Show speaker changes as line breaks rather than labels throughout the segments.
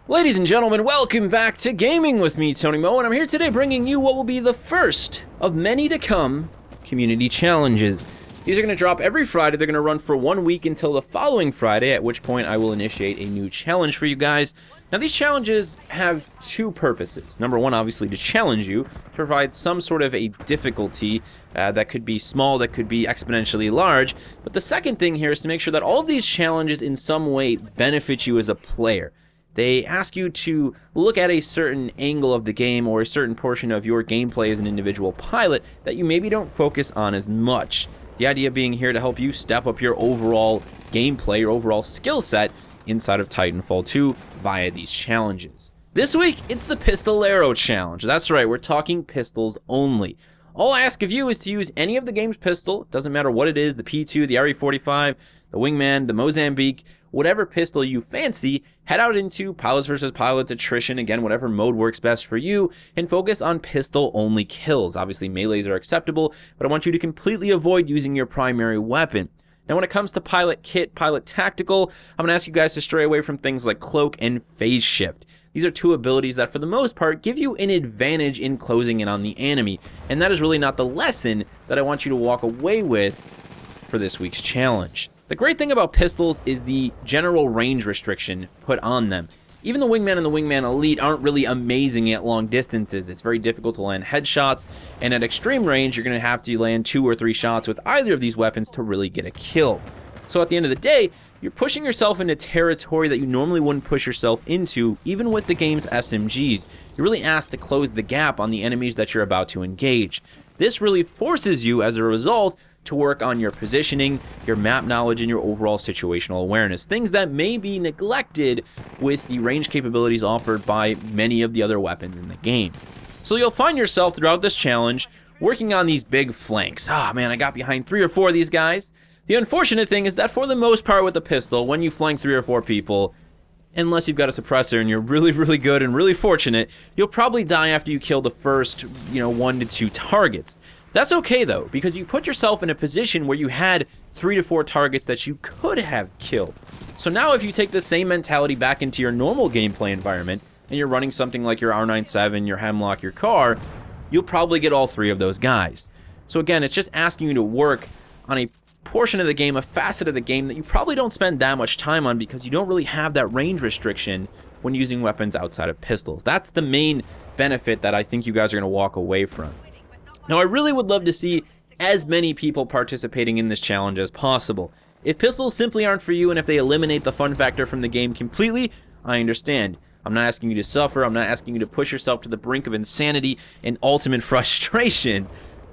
Ladies and gentlemen, welcome back to Gaming with me, Tony Mo, and I'm here today bringing you what will be the first of many to come community challenges. These are going to drop every Friday. They're going to run for 1 week until the following Friday, at which point I will initiate a new challenge for you guys. Now, these challenges have two purposes. Number one, obviously, to challenge you, to provide some sort of a difficulty that could be small, that could be exponentially large. But the second thing here is to make sure that all of these challenges in some way benefit you as a player. They ask you to look at a certain angle of the game or a certain portion of your gameplay as an individual pilot that you maybe don't focus on as much. The idea being here to help you step up your overall gameplay, your overall skill set inside of Titanfall 2 via these challenges. This week, it's the Pistolero challenge. That's right, we're talking pistols only. All I ask of you is to use any of the game's pistol, it doesn't matter what it is, the P2, the RE45, the Wingman, the Mozambique, whatever pistol you fancy, head out into pilots versus pilots, attrition, again, whatever mode works best for you, and focus on pistol-only kills. Obviously, melees are acceptable, but I want you to completely avoid using your primary weapon. Now, when it comes to pilot kit, pilot tactical, I'm going to ask you guys to stray away from things like cloak and phase shift. These are two abilities that, for the most part, give you an advantage in closing in on the enemy, and that is really not the lesson that I want you to walk away with for this week's challenge. The great thing about pistols is the general range restriction put on them. Even the Wingman and the Wingman Elite aren't really amazing at long distances. It's very difficult to land headshots, and at extreme range, you're going to have to land 2 or 3 shots with either of these weapons to really get a kill. So at the end of the day, you're pushing yourself into territory that you normally wouldn't push yourself into, even with the game's SMGs. You're really asked to close the gap on the enemies that you're about to engage. This really forces you, as a result, to work on your positioning, your map knowledge, and your overall situational awareness. Things that may be neglected with the range capabilities offered by many of the other weapons in the game. So you'll find yourself throughout this challenge working on these big flanks. Ah, man, I got behind 3 or 4 of these guys. The unfortunate thing is that for the most part with the pistol, when you flank 3 or 4 people, unless you've got a suppressor and you're really good and really fortunate, you'll probably die after you kill the first, 1 to 2 targets. That's okay though, because you put yourself in a position where you had 3 to 4 targets that you could have killed. So now if you take the same mentality back into your normal gameplay environment, and you're running something like your R97, your Hemlock, your car, you'll probably get all 3 of those guys. So again, it's just asking you to work on a portion of the game, a facet of the game that you probably don't spend that much time on because you don't really have that range restriction when using weapons outside of pistols. That's the main benefit that I think you guys are going to walk away from. Now, I really would love to see as many people participating in this challenge as possible. If pistols simply aren't for you and if they eliminate the fun factor from the game completely, I understand. I'm not asking you to suffer, I'm not asking you to push yourself to the brink of insanity and ultimate frustration,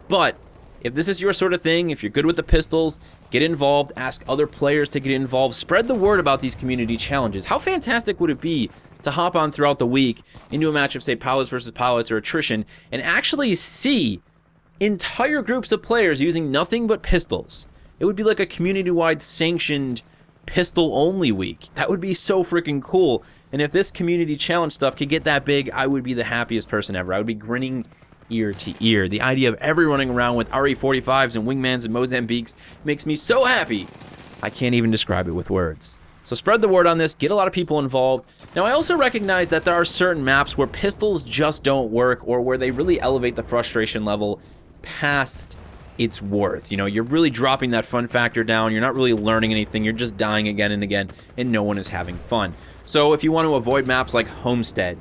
but if this is your sort of thing, if you're good with the pistols, get involved, ask other players to get involved, spread the word about these community challenges. How fantastic would it be to hop on throughout the week into a match of, say, pilots versus pilots or attrition, and actually see entire groups of players using nothing but pistols? It would be like a community-wide sanctioned pistol-only week. That would be so freaking cool. And if this community challenge stuff could get that big, I would be the happiest person ever. I would be grinning ear to ear. The idea of everyone running around with RE45s and Wingmans and Mozambiques makes me so happy, I can't even describe it with words. So spread the word on this, get a lot of people involved. Now, I also recognize that there are certain maps where pistols just don't work, or where they really elevate the frustration level past its worth. You're really dropping that fun factor down, you're not really learning anything, you're just dying again and again, and no one is having fun. So if you want to avoid maps like Homestead,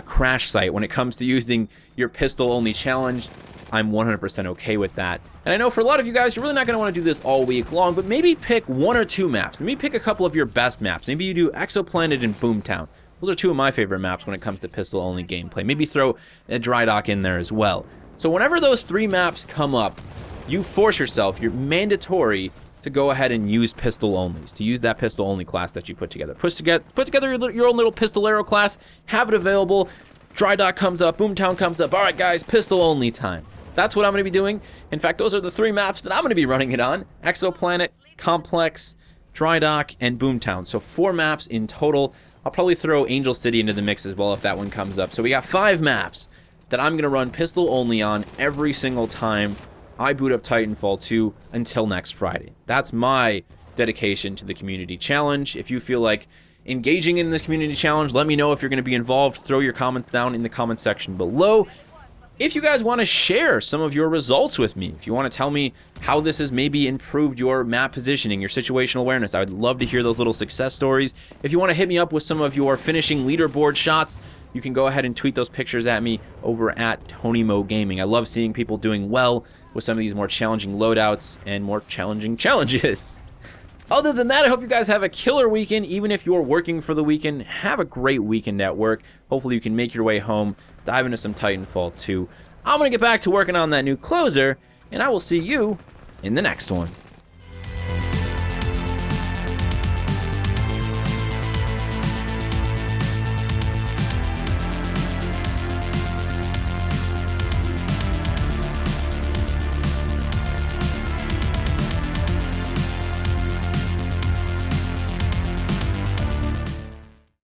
Crash Site, when it comes to using your pistol-only challenge, I'm 100% okay with that. And I know for a lot of you guys, you're really not going to want to do this all week long, but maybe pick 1 or 2 maps. Maybe pick a couple of your best maps. Maybe you do Exoplanet and Boomtown. Those are 2 of my favorite maps when it comes to pistol-only gameplay. Maybe throw a Dry Dock in there as well. So whenever those 3 maps come up, you force yourself, you're mandatory to go ahead and use pistol onlys, to use that pistol only class that you put together. Put together your own little Pistolero class, have it available. Dry Dock comes up, Boomtown comes up. All right, guys, pistol only time. That's what I'm going to be doing. In fact, those are the 3 maps that I'm going to be running it on: Exoplanet, Complex, Dry Dock, and Boomtown. So 4 maps in total. I'll probably throw Angel City into the mix as well if that one comes up. So we got 5 maps that I'm going to run pistol only on every single time I boot up Titanfall 2 until next Friday. That's my dedication to the community challenge. If you feel like engaging in this community challenge. Let me know if you're going to be involved. Throw your comments down in the comment section below. If you guys want to share some of your results with me, if you want to tell me how this has maybe improved your map positioning, your situational awareness, I would love to hear those little success stories. If you want to hit me up with some of your finishing leaderboard shots, you can go ahead and tweet those pictures at me over at TonyMo Gaming. I love seeing people doing well with some of these more challenging loadouts and more challenging challenges. Other than that, I hope you guys have a killer weekend. Even if you're working for the weekend, have a great weekend at work. Hopefully you can make your way home, dive into some Titanfall 2. I'm going to get back to working on that new closer, and I will see you in the next one.